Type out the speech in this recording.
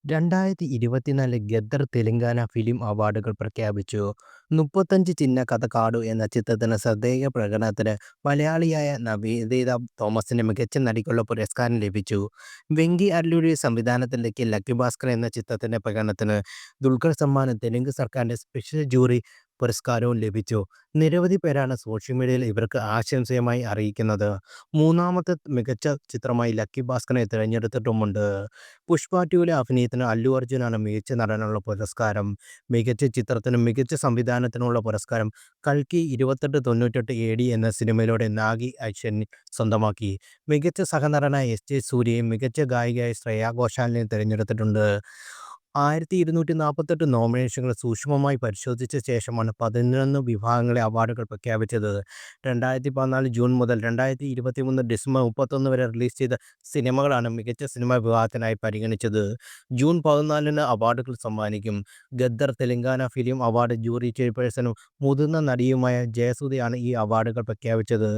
2024 Ghadar Telangana film അവാർഡുകൾ പ്രഖ്യാപിച്ചു. 35 ചിന്ന കഥ കാടു എന്ന ചിത്രത്തിന് ശ്രദ്ധേയ പ്രകടനത്തിന് മലയാളിയായ നവനീത തോമസിന് മികച്ച നടിക്കുള്ള പുരസ്കാരം ലഭിച്ചു. വെങ്കി അർലുയുടെ സംവിധാനത്തിലേക്ക് ലക്കി ഭാസ്കർ എന്ന ചിത്രത്തിന്റെ പ്രകടനത്തിന് ദുൽഖർ സൽമാന് തെലുങ്ക് സർക്കാരിന്റെ സ്പെഷ്യൽ ജൂറി പുരസ്കാരവും ലഭിച്ചു. നിരവധി പേരാണ് സോഷ്യൽ മീഡിയയിൽ ഇവർക്ക് ആശംസയുമായി അറിയിക്കുന്നത്. മൂന്നാമത്തെ മികച്ച ചിത്രമായി ലക്കി ഭാസ്കറിനെ തിരഞ്ഞെടുത്തിട്ടുമുണ്ട്. പുഷ്പ 2 അഭിനയത്തിന് അല്ലു അർജുനാണ് മികച്ച നടനുള്ള പുരസ്കാരം. മികച്ച ചിത്രത്തിനും മികച്ച സംവിധാനത്തിനുമുള്ള പുരസ്കാരം കൽക്കി 2898 AD എന്ന സിനിമയിലൂടെ നാഗി അശ്വിൻ സ്വന്തമാക്കി. മികച്ച സഹനടനായ എസ്.ജെ. സൂര്യയും മികച്ച ഗായികയായ ശ്രേയ ഘോഷാലിനെയും തിരഞ്ഞെടുത്തിട്ടുണ്ട്. 1248 നോമിനേഷനുകൾ സൂക്ഷ്മമായി പരിശോധിച്ച ശേഷമാണ് 11 വിഭാഗങ്ങളെ അവാർഡുകൾ പ്രഖ്യാപിച്ചത്. 2014 ജൂൺ മുതൽ 2023 ഡിസംബർ 31 വരെ റിലീസ് ചെയ്ത സിനിമകളാണ് മികച്ച സിനിമാ വിഭാഗത്തിനായി പരിഗണിച്ചത്. ജൂൺ 14 അവാർഡുകൾ സമ്മാനിക്കും. Gaddar Telangana film award jury ചെയർപേഴ്സണും മുതിർന്ന നടിയുമായ ജയസുധയാണ് ഈ അവാർഡുകൾ പ്രഖ്യാപിച്ചത്.